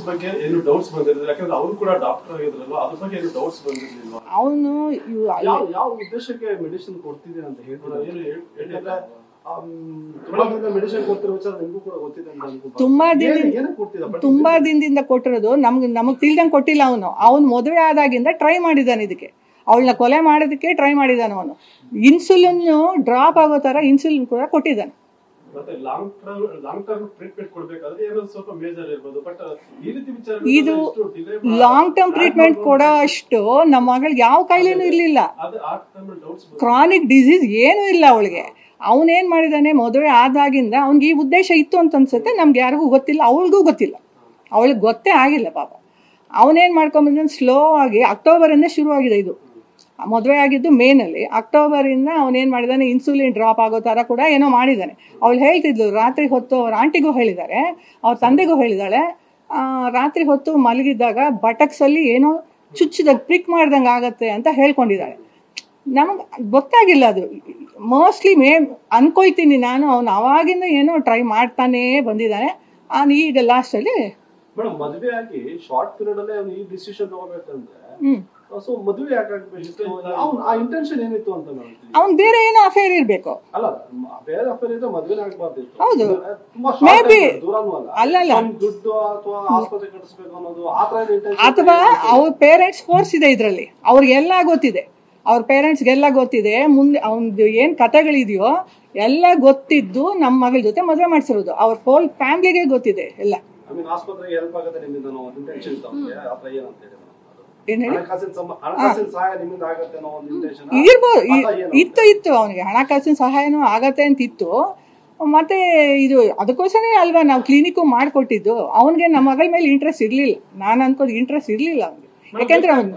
ಬಗ್ಗೆ ಏನು ಡೌಟ್ಸ್ ಬಂದಿರಲಿಲ್ಲ, ಯಾಕಂದ್ರೆ ಅವರು ಕೂಡ ಡಾಕ್ಟರ್ ಆಗಿದ್ರಲ್ಲ, ಅದ್ರ ಬಗ್ಗೆ ಏನು ಡೌಟ್ಸ್ ಬಂದಿರಲಿಲ್ಲ. ಅವನು ಯಾವ ಉದ್ದೇಶಕ್ಕೆ ಮೆಡಿಸಿನ್ ಕೊಡ್ತಿದ್ದೀನಿ ಅಂತ ಹೇಳ್ತಾರೆ, ಏನು ಹೇಳಿದ್ರೆ ಮೆಡಿಸಿನ್ ಕೊಡ್ತಿರೋ ವಿಚಾರ ನಿಮಗೂ ಕೂಡ ಗೊತ್ತಿದೆ ಅಂತ ಅನ್ಕೊಂಡು ತುಂಬಾ ದಿನದಿಂದ ಕೊಟ್ಟಿರೋದು ನಮಗ್ ತಿಳ್ದಂಗೆ ಕೊಟ್ಟಿಲ್ಲ. ಅವನು ಮದುವೆ ಆದಾಗಿಂದ ಟ್ರೈ ಮಾಡಿದ್ದಾನೆ ಇದಕ್ಕೆ, ಅವಳನ್ನ ಕೊಲೆ ಮಾಡೋದಕ್ಕೆ ಟ್ರೈ ಮಾಡಿದ್ದಾನೆ. ಅವನು ಇನ್ಸುಲಿನ್ ಡ್ರಾಪ್ ಆಗೋ ತರ ಇನ್ಸುಲಿನ್ ಕೂಡ ಕೊಟ್ಟಿದ್ದಾನೆ. ಇದು ಲಾಂಗ್ ಟರ್ಮ್ ಟ್ರೀಟ್ಮೆಂಟ್ ಕೊಡೋ ಅಷ್ಟು ನಮ್ಮ ಮಗಳಿಗೆ ಯಾವ ಕಾಯಿಲೆನೂ ಇರ್ಲಿಲ್ಲ, ಕ್ರಾನಿಕ್ ಡಿಸೀಸ್ ಏನೂ ಇಲ್ಲ ಅವಳಿಗೆ. ಅವನೇನ್ ಮಾಡಿದಾನೆ, ಮದುವೆ ಆದಾಗಿಂದ ಅವ್ನಿಗೆ ಈ ಉದ್ದೇಶ ಇತ್ತು ಅಂತ ಅನ್ಸುತ್ತೆ. ನಮ್ಗೆ ಯಾರಿಗೂ ಗೊತ್ತಿಲ್ಲ, ಅವಳಿಗೂ ಗೊತ್ತಿಲ್ಲ, ಅವಳಿಗೆ ಗೊತ್ತೇ ಆಗಿಲ್ಲ ಪಾಪ. ಅವನೇನ್ ಮಾಡ್ಕೊಂಡ್ಬಂದ ಸ್ಲೋ ಆಗಿ ಅಕ್ಟೋಬರಿಂದ ಶುರುವಾಗಿದೆ ಇದು. ಮದುವೆ ಆಗಿದ್ದು ಮೇನಲ್ಲಿ, ಅಕ್ಟೋಬರಿಂದ ಅವನೇನು ಮಾಡಿದಾನೆ, ಇನ್ಸುಲಿನ್ ಡ್ರಾಪ್ ಆಗೋ ಥರ ಕೂಡ ಏನೋ ಮಾಡಿದ್ದಾನೆ. ಅವಳು ಹೇಳ್ತಿದ್ಲು ರಾತ್ರಿ ಹೊತ್ತು, ಅವ್ರ ಆಂಟಿಗೂ ಹೇಳಿದ್ದಾರೆ, ಅವ್ರ ತಂದೆಗೂ ಹೇಳಿದಾಳೆ, ರಾತ್ರಿ ಹೊತ್ತು ಮಲಗಿದ್ದಾಗ ಬಟಕ್ಸಲ್ಲಿ ಏನೋ ಚುಚ್ಚಿದಾಗ ಪ್ರಿಕ್ ಮಾಡ್ದಂಗೆ ಆಗತ್ತೆ ಅಂತ ಹೇಳ್ಕೊಂಡಿದ್ದಾಳೆ. ನಮಗೆ ಗೊತ್ತಾಗಿಲ್ಲ ಅದು. ಮೋಸ್ಟ್ಲಿ ಅನ್ಕೊಳ್ತೀನಿ ನಾನು, ಅವನು ಅವಾಗಿಂದ ಏನೋ ಟ್ರೈ ಮಾಡ್ತಾನೇ ಬಂದಿದ್ದಾನೆ. ಈಗ ಲಾಸ್ಟಲ್ಲಿ ಮೇಡಮ್ ಮದುವೆ ಆಗಿ ಶಾರ್ಟ್ ಪೀರಿಯಡ್ ಅಲ್ಲೇ ಈ ಡಿಸಿಷನ್ ತಗೋಬೇಕಂದ್ರೆ ಸೊ ಮದುವೆ ಯಾಕಾಗಬೇಕು, ಆ ಇಂಟೆನ್ಷನ್ ಏನಿತ್ತು ಅಂತ ಅವ್ನು ಬೇರೆ ಏನೋ ಅಫೇರ್ ಇರ್ಬೇಕು. ಅಲ್ಲ, ಬೇರೆ ಅಫೇರ್ ಇದ್ರೆ ಮದುವೆ ಆಗಬಾರ್ದಿತ್ತು. ಹೌದು, ಮೇ ಬಿ ಅಲ್ಲ ದುಡ್ಡು ಅಥವಾ ಆಸ್ಪತ್ರೆ ಕಟ್ಟಿಸ್ಬೇಕು ಅನ್ನೋದು ಆ ತರ ಇಂಟೆನ್ಷನ್, ಅಥವಾ ಅವ್ರ ಪೇರೆಂಟ್ಸ್ ಫೋರ್ಸ್ ಇದೆ ಇದರಲ್ಲಿ. ಅವ್ರಿಗೆಲ್ಲ ಗೊತ್ತಿದೆ, ಅವ್ರ ಪೇರೆಂಟ್ಸ್ಗೆಲ್ಲ ಗೊತ್ತಿದೆ. ಮುಂದೆ ಅವ್ನದು ಏನ್ ಕಥೆಗಳಿದೆಯೋ ಎಲ್ಲ ಗೊತ್ತಿದ್ದು ನಮ್ಮ ಮಗಳ ಜೊತೆ ಮದುವೆ ಮಾಡಿಸಿರೋದು. ಅವ್ರ ಹೋಲ್ ಫ್ಯಾಮಿಲಿಗೆ ಗೊತ್ತಿದೆ ಎಲ್ಲ. ಆಸ್ಪತ್ರೆಗೆ ಹೆಲ್ಪ್ ಆಗುತ್ತೆ ನಿಮ್ಮಿಂದ ಅನ್ನೋ ಇಂಟೆನ್ಷನ್ ಇತ್ತು ಅವನಿಗೆ ಹಣಕಾಸಿನ ಸಹಾಯನೂ ಆಗತ್ತೆ ಅಂತ ಇತ್ತು. ಮತ್ತೆ ಇದು ಅದಕ್ಕೋಸ್ಕರ ಅಲ್ವಾ ನಾವು ಕ್ಲಿನಿಕ್ ಮಾಡಿಕೊಟ್ಟಿದ್ದು. ಅವನಿಗೆ ನಮ್ಮ ಮಗಳ ಮೇಲೆ ಇಂಟ್ರೆಸ್ಟ್ ಇರ್ಲಿಲ್ಲ, ನಾನು ಅನ್ಕೋದು ಇಂಟ್ರೆಸ್ಟ್ ಇರ್ಲಿಲ್ಲ ಅವನಿಗೆ, ಯಾಕಂದ್ರೆ ಅವನು